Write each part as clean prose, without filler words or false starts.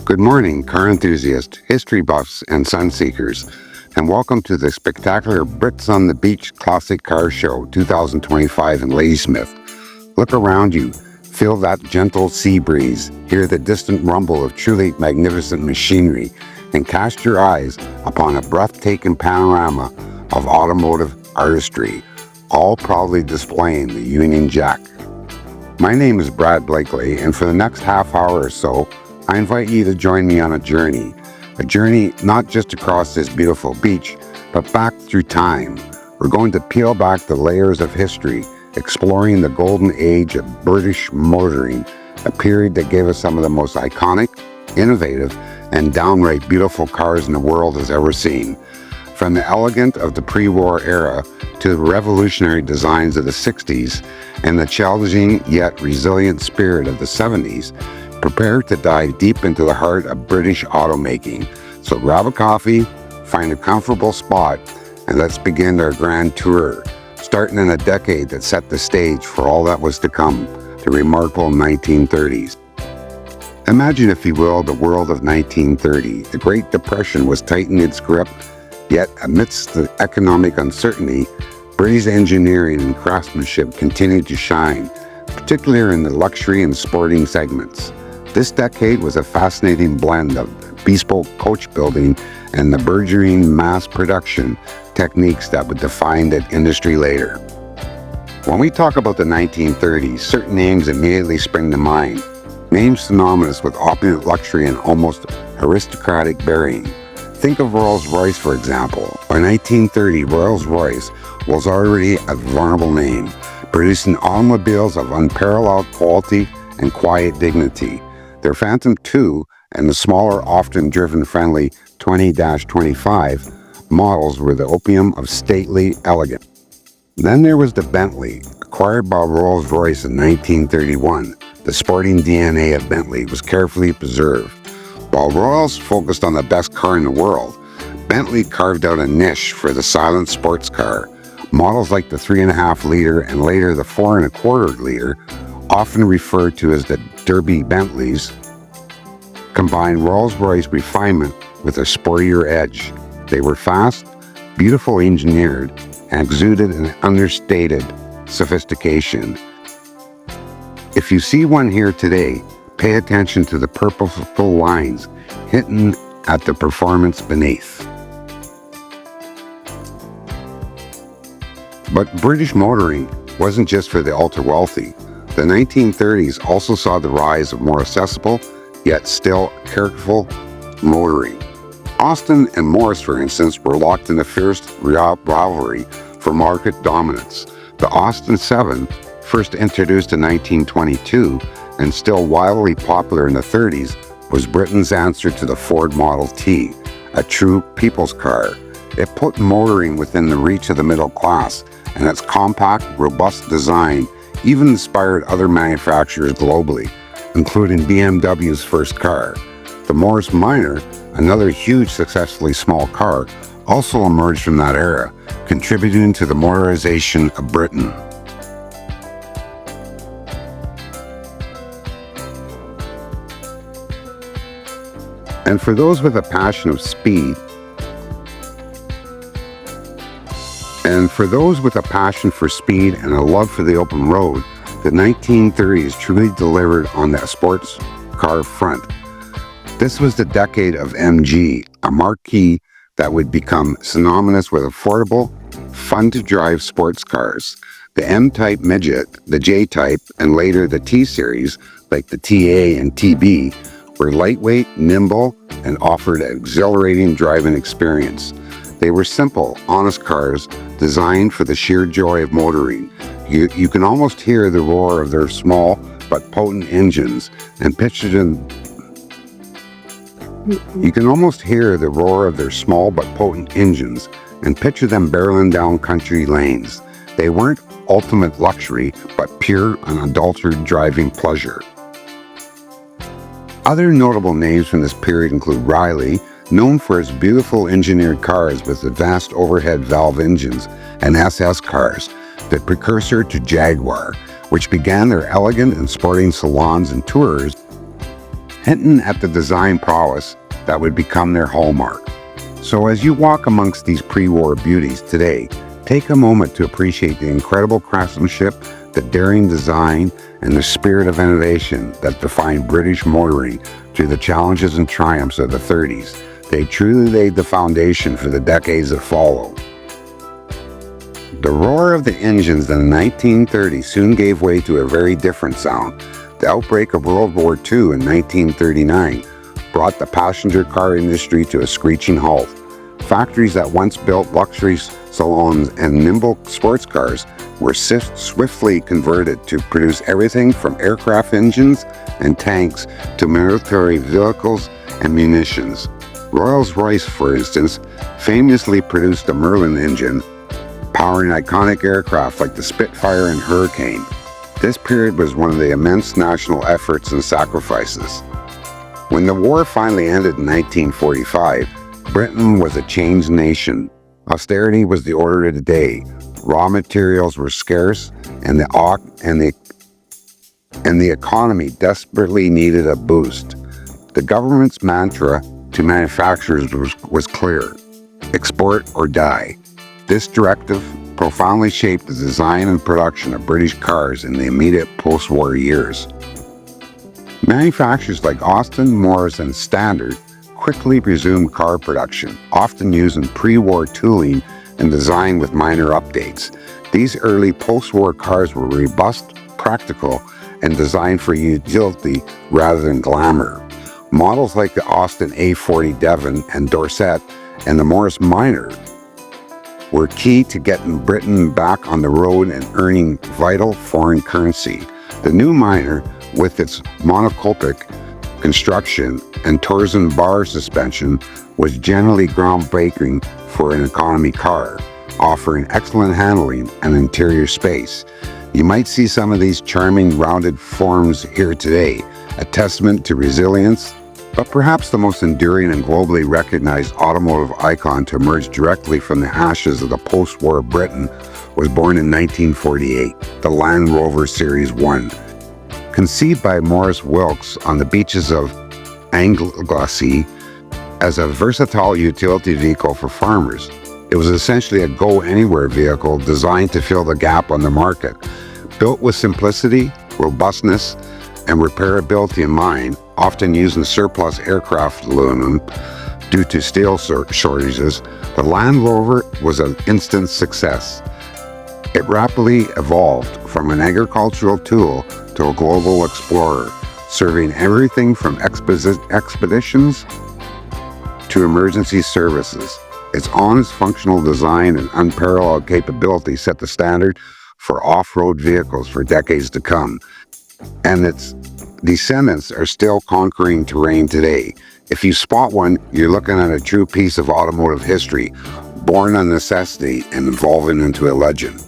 Good morning, car enthusiasts, history buffs, and sun seekers, and welcome to the spectacular Brits on the Beach Classic Car Show 2025 in Ladysmith. Look around you, feel that gentle sea breeze, hear the distant rumble of truly magnificent machinery, and cast your eyes upon a breathtaking panorama of automotive artistry, all proudly displaying the Union Jack. My name is Brad Blakely, and for the next half hour or so, I invite you to join me on a journey not just across this beautiful beach, but back through time. We're going to peel back the layers of history, exploring the golden age of British motoring, a period that gave us some of the most iconic, innovative, and downright beautiful cars the world has ever seen. From the elegant of the pre-war era to the revolutionary designs of the 60s and the challenging yet resilient spirit of the 70s, prepare to dive deep into the heart of British automaking. So grab a coffee, find a comfortable spot, and let's begin our grand tour, starting in a decade that set the stage for all that was to come, the remarkable 1930s. Imagine, if you will, the world of 1930. The Great Depression was tightening its grip, yet amidst the economic uncertainty, British engineering and craftsmanship continued to shine, particularly in the luxury and sporting segments. This decade was a fascinating blend of bespoke coach building and the burgeoning mass production techniques that would define that industry later. When we talk about the 1930s, certain names immediately spring to mind. Names synonymous with opulent luxury and almost aristocratic bearing. Think of Rolls-Royce, for example. By 1930, Rolls-Royce was already a venerable name, producing automobiles of unparalleled quality and quiet dignity. Their Phantom II and the smaller, often driven-friendly 20-25 models were the opium of stately elegance. Then there was the Bentley, acquired by Rolls-Royce in 1931. The sporting DNA of Bentley was carefully preserved. While Rolls focused on the best car in the world, Bentley carved out a niche for the silent sports car. Models like the 3.5-liter and later the 4.25-liter, often referred to as the Derby Bentleys, combined Rolls-Royce refinement with a sportier edge. They were fast, beautifully engineered, and exuded an understated sophistication. If you see one here today, pay attention to the purposeful lines hinting at the performance beneath. But British motoring wasn't just for the ultra-wealthy. The 1930s also saw the rise of more accessible, yet still careful motoring. Austin and Morris, for instance, were locked in a fierce rivalry for market dominance. The Austin 7, first introduced in 1922 and still wildly popular in the 30s, was Britain's answer to the Ford Model T, a true people's car. It put motoring within the reach of the middle class, and its compact, robust design even inspired other manufacturers globally, including BMW's first car. The Morris Minor, another huge successfully small car, also emerged from that era, contributing to the motorization of Britain. And for those with a passion of speed, for speed and a love for the open road, the 1930s truly delivered on that sports car front. This was the decade of MG, a marquee that would become synonymous with affordable, fun-to-drive sports cars. The M-Type Midget, the J-Type, and later the T-Series, like the TA and TB, were lightweight, nimble, and offered an exhilarating driving experience. They were simple, honest cars designed for the sheer joy of motoring. You can almost hear the roar of their small but potent engines and picture them. Barreling down country lanes. They weren't ultimate luxury, but pure, unadulterated driving pleasure. Other notable names from this period include Riley, known for its beautiful engineered cars with advanced overhead valve engines, and SS cars, the precursor to Jaguar, which began their elegant and sporting salons and tours hinting at the design prowess that would become their hallmark. So as you walk amongst these pre-war beauties today, take a moment to appreciate the incredible craftsmanship, the daring design, and the spirit of innovation that defined British motoring through the challenges and triumphs of the 30s. They truly laid the foundation for the decades that followed. The roar of the engines in the 1930s soon gave way to a very different sound. The outbreak of World War II in 1939 brought the passenger car industry to a screeching halt. Factories that once built luxury salons and nimble sports cars were swiftly converted to produce everything from aircraft engines and tanks to military vehicles and munitions. Rolls-Royce, for instance, famously produced a Merlin engine, powering iconic aircraft like the Spitfire and Hurricane. This period was one of the immense national efforts and sacrifices. When the war finally ended in 1945, Britain was a changed nation. Austerity was the order of the day. Raw materials were scarce, and the economy desperately needed a boost. The government's mantra to manufacturers was clear: export or die. This directive profoundly shaped the design and production of British cars in the immediate post-war years. Manufacturers like Austin, Morris, and Standard quickly resumed car production, often using pre-war tooling and design with minor updates. These early post-war cars were robust, practical, and designed for utility rather than glamour. Models like the Austin A40 Devon and Dorset and the Morris Minor were key to getting Britain back on the road and earning vital foreign currency. The new Minor, with its monocopic construction and torsion bar suspension, was generally groundbreaking for an economy car, offering excellent handling and interior space. You might see some of these charming rounded forms here today, a testament to resilience, but perhaps the most enduring and globally recognized automotive icon to emerge directly from the ashes of the post-war Britain was born in 1948, the Land Rover Series 1. Conceived by Maurice Wilks on the beaches of Anglesey as a versatile utility vehicle for farmers, it was essentially a go-anywhere vehicle designed to fill the gap on the market. Built with simplicity, robustness, and repairability in mind, often using surplus aircraft aluminum due to steel shortages, the Land Rover was an instant success. It rapidly evolved from an agricultural tool to a global explorer, serving everything from expeditions to emergency services. Its honest functional design and unparalleled capability set the standard for off-road vehicles for decades to come, and its descendants are still conquering terrain today. If you spot one, you're looking at a true piece of automotive history, born on necessity and evolving into a legend.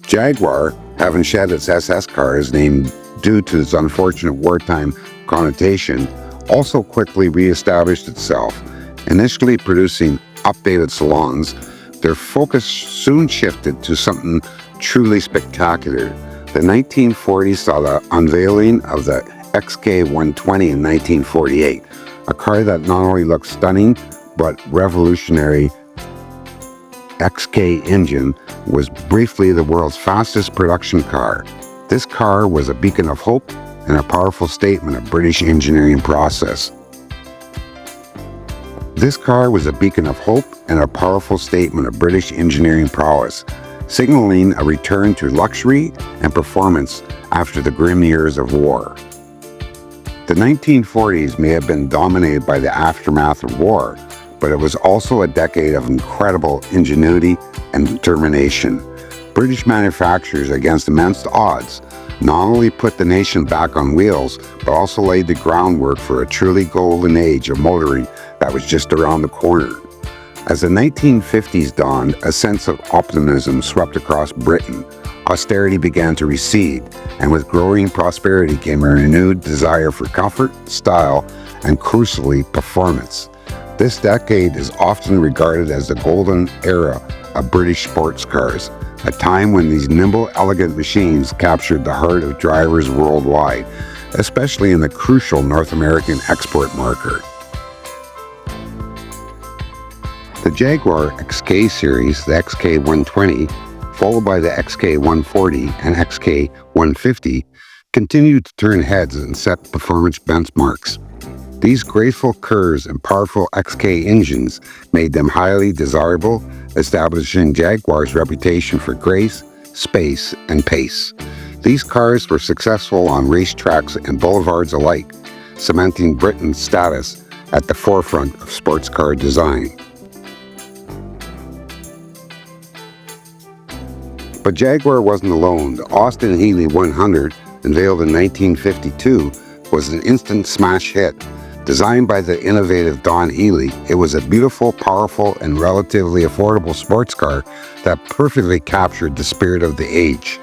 Jaguar, having shed its SS cars named due to its unfortunate wartime connotation, also quickly re-established itself. Initially producing updated salons, their focus soon shifted to something truly spectacular. The 1940s saw the unveiling of the XK120 in 1948, a car that not only looked stunning, but revolutionary. XK engine was briefly the world's fastest production car. This car was a beacon of hope and a powerful statement of British engineering process. This car was a beacon of hope and a powerful statement of British engineering prowess, signaling a return to luxury and performance after the grim years of war. The 1940s may have been dominated by the aftermath of war, but it was also a decade of incredible ingenuity and determination. British manufacturers, against immense odds, not only put the nation back on wheels, but also laid the groundwork for a truly golden age of motoring that was just around the corner. As the 1950s dawned, a sense of optimism swept across Britain. Austerity began to recede, and with growing prosperity came a renewed desire for comfort, style, and crucially, performance. This decade is often regarded as the golden era of British sports cars, a time when these nimble, elegant machines captured the heart of drivers worldwide. especially in the crucial North American export market. The Jaguar XK series, the XK120, followed by the XK140 and XK150, continued to turn heads and set performance benchmarks. These graceful curves and powerful XK engines made them highly desirable, establishing Jaguar's reputation for grace, space, and pace. These cars were successful on racetracks and boulevards alike, cementing Britain's status at the forefront of sports car design. But Jaguar wasn't alone. The Austin Healey 100, unveiled in 1952, was an instant smash hit. Designed by the innovative Don Healey, it was a beautiful, powerful, and relatively affordable sports car that perfectly captured the spirit of the age.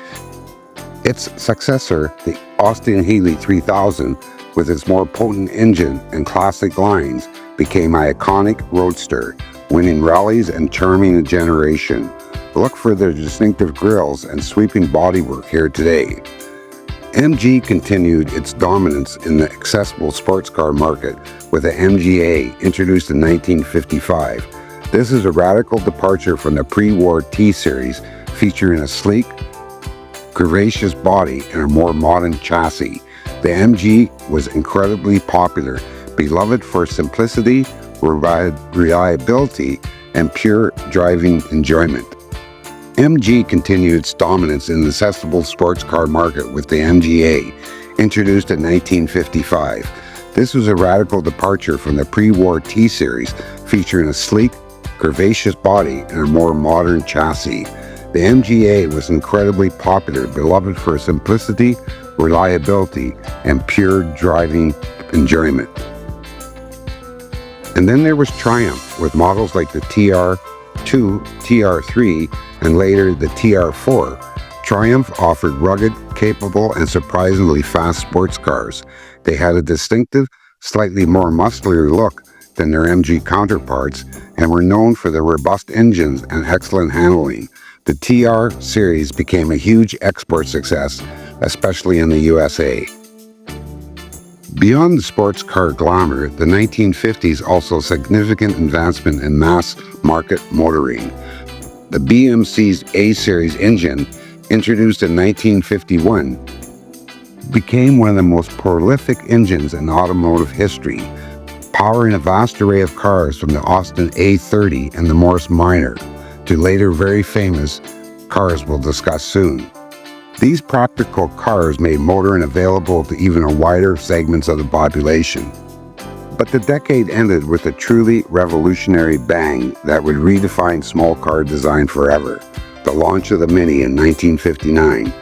Its successor, the Austin Healey 3000, with its more potent engine and classic lines, became an iconic roadster, winning rallies and charming a generation. Look for their distinctive grills and sweeping bodywork here today. MG continued its dominance in the accessible sports car market with the MGA, introduced in 1955. This is a radical departure from the pre-war T-Series, featuring a sleek, curvaceous body and a more modern chassis. The MG was incredibly popular, beloved for simplicity, reliability, and pure driving enjoyment. MG continued its dominance in the accessible sports car market with the MGA, introduced in 1955. This was a radical departure from the pre-war T-Series, featuring a sleek, curvaceous body and a more modern chassis. The MGA was incredibly popular, beloved for simplicity, reliability, and pure driving enjoyment. And then there was Triumph, with models like the TR2, TR3, and later the TR4. Triumph offered rugged, capable, and surprisingly fast sports cars. They had a distinctive, slightly more muscular look than their MG counterparts and were known for their robust engines and excellent handling. The TR series became a huge export success, especially in the USA. Beyond the sports car glamour, the 1950s also significant advancement in mass market motoring. The BMC's A-Series engine, introduced in 1951, became one of the most prolific engines in automotive history, powering a vast array of cars from the Austin A30 and the Morris Minor to later very famous cars we'll discuss soon. These practical cars made motoring available to even a wider segments of the population. But the decade ended with a truly revolutionary bang that would redefine small car design forever: the launch of the Mini in 1959.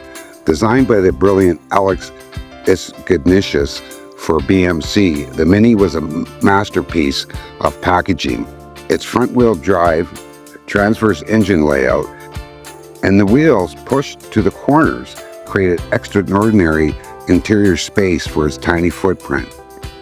Designed by the brilliant Alex Ignatius for BMC, the Mini was a masterpiece of packaging. Its front-wheel drive, transverse engine layout, and the wheels pushed to the corners created extraordinary interior space for its tiny footprint.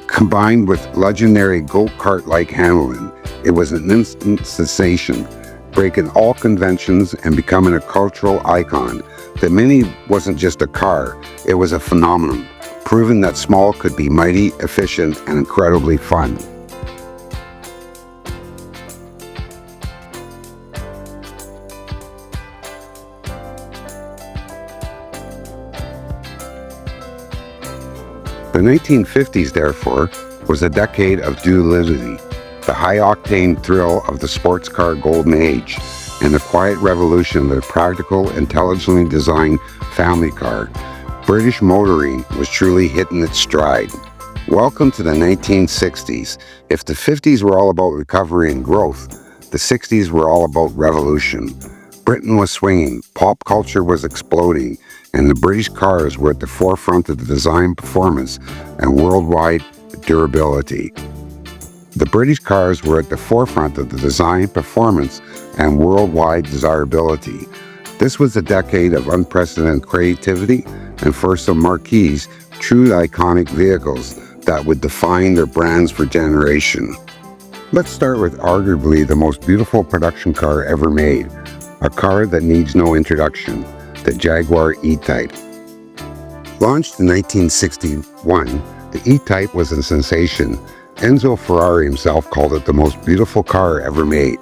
Combined with legendary go-kart-like handling, it was an instant sensation, breaking all conventions and becoming a cultural icon. The Mini wasn't just a car, it was a phenomenon, proving that small could be mighty, efficient, and incredibly fun. The 1950s, therefore, was a decade of duality, the high-octane thrill of the sports car golden age, and the quiet revolution of the practical, intelligently designed family car. British motoring was truly hitting its stride. Welcome to the 1960s. If the 50s were all about recovery and growth, the 60s were all about revolution. Britain was swinging, pop culture was exploding, and the British cars were at the forefront of the design, performance, and worldwide durability. The British cars were at the forefront of the design, performance, and worldwide desirability. This was a decade of unprecedented creativity, and for some marquees, true iconic vehicles that would define their brands for generations. Let's start with arguably the most beautiful production car ever made, a car that needs no introduction, the Jaguar E-Type. Launched in 1961, the E-Type was a sensation. Enzo Ferrari himself called it the most beautiful car ever made.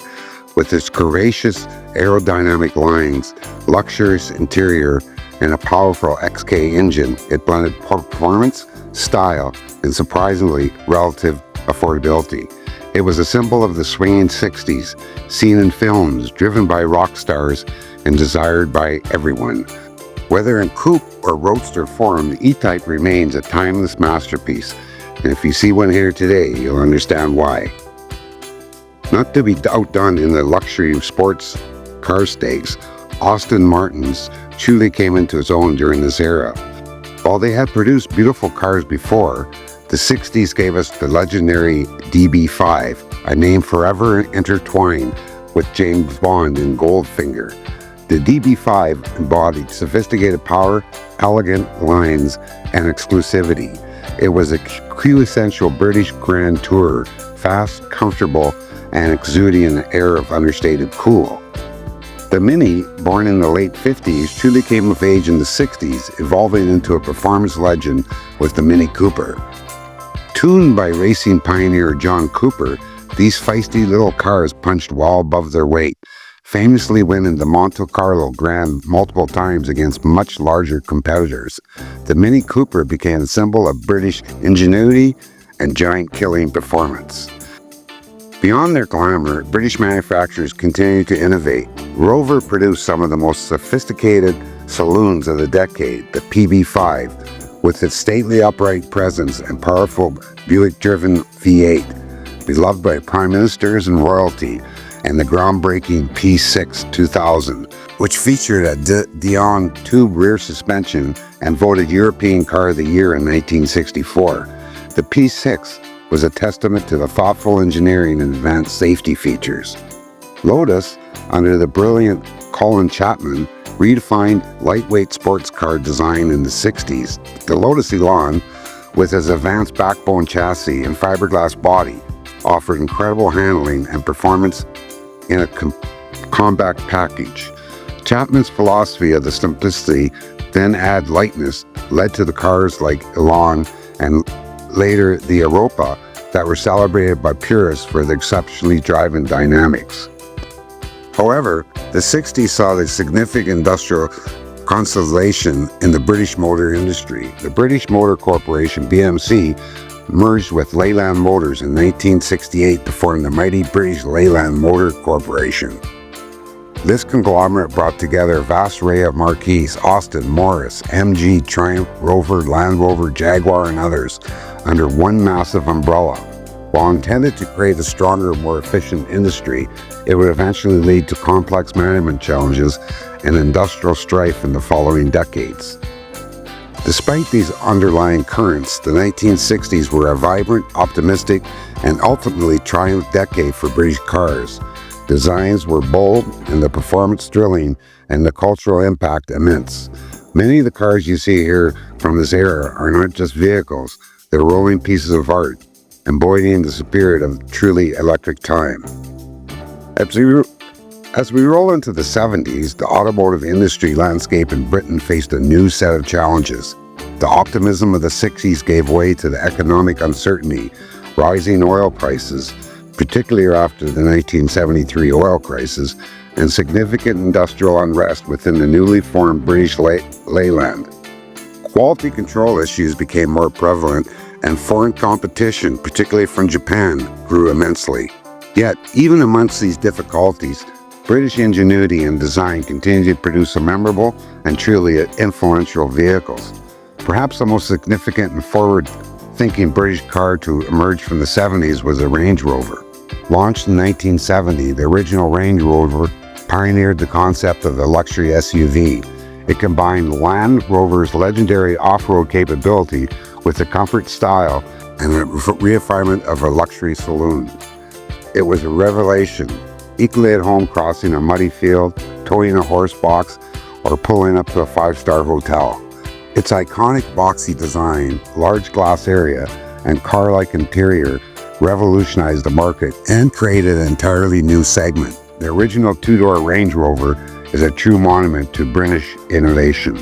With its curvaceous aerodynamic lines, luxurious interior, and a powerful XK engine, it blended performance, style, and surprisingly relative affordability. It was a symbol of the swinging 60s, seen in films, driven by rock stars, and desired by everyone. Whether in coupe or roadster form, the E-Type remains a timeless masterpiece, and if you see one here today, you'll understand why. Not to be outdone in the luxury of sports car stakes, Aston Martin's truly came into its own during this era. While they had produced beautiful cars before, the 60s gave us the legendary DB5, a name forever intertwined with James Bond and Goldfinger. The DB5 embodied sophisticated power, elegant lines, and exclusivity. It was a quintessential British Grand Tourer, fast, comfortable, and exuding an air of understated cool. The Mini, born in the late 50s, truly came of age in the 60s, evolving into a performance legend with the Mini Cooper. Tuned by racing pioneer John Cooper, these feisty little cars punched well above their weight, famously winning the Monte Carlo Grand multiple times against much larger competitors. The Mini Cooper became a symbol of British ingenuity and giant-killing performance. Beyond their glamour, British manufacturers continued to innovate. Rover produced some of the most sophisticated saloons of the decade, the PB5, with its stately upright presence and powerful Buick-driven V8, beloved by prime ministers and royalty, and the groundbreaking P6 2000, which featured a Dion tube rear suspension and voted European Car of the Year in 1964. The P6 was a testament to the thoughtful engineering and advanced safety features. Lotus, under the brilliant Colin Chapman, redefined lightweight sports car design in the 60s. The Lotus Elan, with its advanced backbone chassis and fiberglass body, offered incredible handling and performance in a compact package. Chapman's philosophy of the simplicity, then add lightness, led to the cars like Elan and later the Europa that were celebrated by purists for their exceptionally driving dynamics. However, the 60s saw the significant industrial consolidation in the British motor industry. The British Motor Corporation, BMC, merged with Leyland Motors in 1968 to form the mighty British Leyland Motor Corporation. This conglomerate brought together a vast array of marques: Austin, Morris, MG, Triumph, Rover, Land Rover, Jaguar, and others, under one massive umbrella. While intended to create a stronger, more efficient industry, it would eventually lead to complex management challenges and industrial strife in the following decades. Despite these underlying currents, the 1960s were a vibrant, optimistic, and ultimately triumphant decade for British cars. Designs were bold, and the performance thrilling, and the cultural impact immense. Many of the cars you see here from this era are not just vehicles, they're rolling pieces of art, embodying the spirit of truly electric time. As we roll into the 70s, the automotive industry landscape in Britain faced a new set of challenges. The optimism of the 60s gave way to the economic uncertainty, rising oil prices, particularly after the 1973 oil crisis, and significant industrial unrest within the newly formed British Leyland. Quality control issues became more prevalent, and foreign competition, particularly from Japan, grew immensely. Yet, even amongst these difficulties, British ingenuity and design continued to produce some memorable and truly influential vehicles. Perhaps the most significant and forward-thinking British car to emerge from the 70s was the Range Rover. Launched in 1970, the original Range Rover pioneered the concept of the luxury SUV. It combined Land Rover's legendary off-road capability with the comfort, style, and a refinement of a luxury saloon. It was a revelation, equally at home crossing a muddy field, towing a horse box, or pulling up to a five-star hotel. Its iconic boxy design, large glass area, and car-like interior revolutionized the market and created an entirely new segment. The original two-door Range Rover is a true monument to British innovation.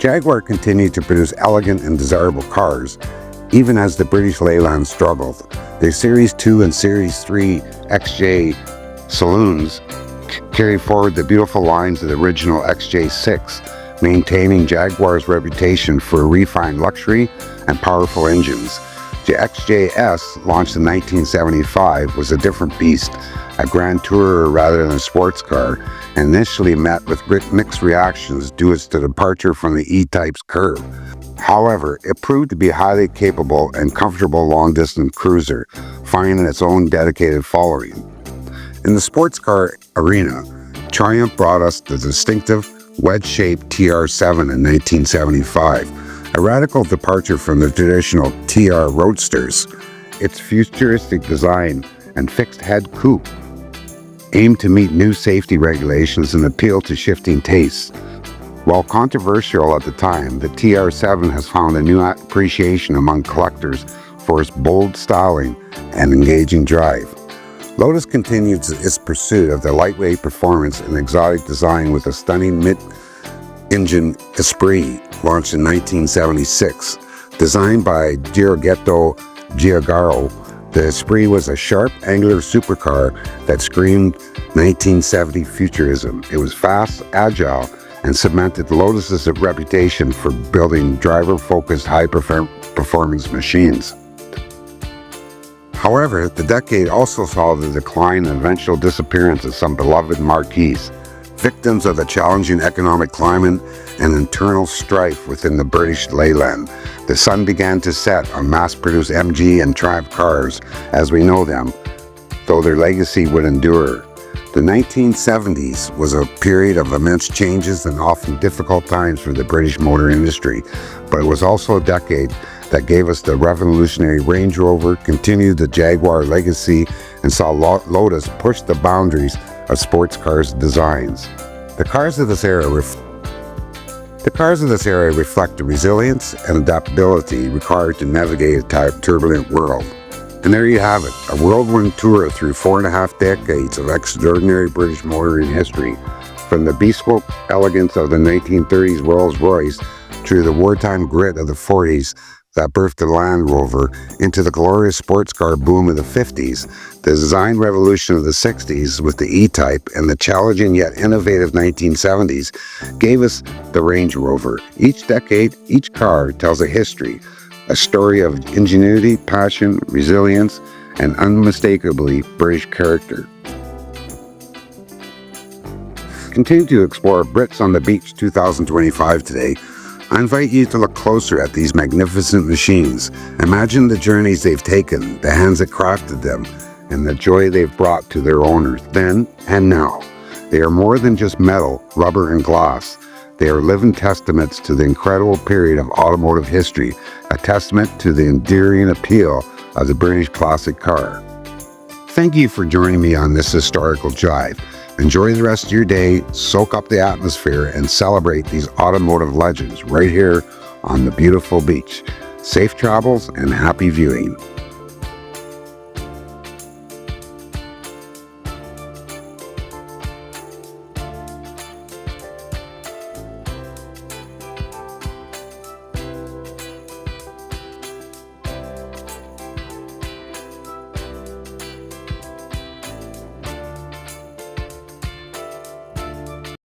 Jaguar continued to produce elegant and desirable cars, even as the British Leyland struggled. Their Series 2 and Series 3 XJ saloons carry forward the beautiful lines of the original XJ6, maintaining Jaguar's reputation for refined luxury and powerful engines. The XJS, launched in 1975, was a different beast, a grand tourer rather than a sports car, and initially met with mixed reactions due to the departure from the E-Type's curve. However, it proved to be a highly capable and comfortable long-distance cruiser, finding its own dedicated following. In the sports car arena, Triumph brought us the distinctive wedge-shaped TR7 in 1975, a radical departure from the traditional TR Roadsters. Its futuristic design and fixed-head coupe aimed to meet new safety regulations and appeal to shifting tastes. While controversial at the time, the TR7 has found a new appreciation among collectors for its bold styling and engaging drive. Lotus continues its pursuit of the lightweight performance and exotic design with a stunning mid-engine Esprit, launched in 1976. Designed by Giorgetto Giugiaro, the Esprit was a sharp, angular supercar that screamed 1970 futurism. It was fast, agile, and cemented Lotus's reputation for building driver-focused, high-performance machines. However, the decade also saw the decline and eventual disappearance of some beloved marques, victims of the challenging economic climate and internal strife within the British Leyland. The sun began to set on mass-produced MG and Triumph cars as we know them, though their legacy would endure. The 1970s was a period of immense changes and often difficult times for the British motor industry, but it was also a decade that gave us the revolutionary Range Rover, continued the Jaguar legacy, and saw Lotus push the boundaries of sports cars' designs. The cars of this era reflect the resilience and adaptability required to navigate a turbulent world. And there you have it, a whirlwind tour through 4.5 decades of extraordinary British motoring history, from the bespoke elegance of the 1930s Rolls-Royce through the wartime grit of the 40s that birthed the Land Rover, into the glorious sports car boom of the 50s, the design revolution of the 60s with the E-Type, and the challenging yet innovative 1970s gave us the Range Rover. Each decade, each car tells a history, a story of ingenuity, passion, resilience, and unmistakably British character. Continue to explore Brits on the Beach 2025 today. I invite you to look closer at these magnificent machines. Imagine the journeys they've taken, the hands that crafted them, and the joy they've brought to their owners then and now. They are more than just metal, rubber, and glass. They are living testaments to the incredible period of automotive history, a testament to the enduring appeal of the British classic car. Thank you for joining me on this historical drive. Enjoy the rest of your day, soak up the atmosphere, and celebrate these automotive legends right here on the beautiful beach. Safe travels and happy viewing.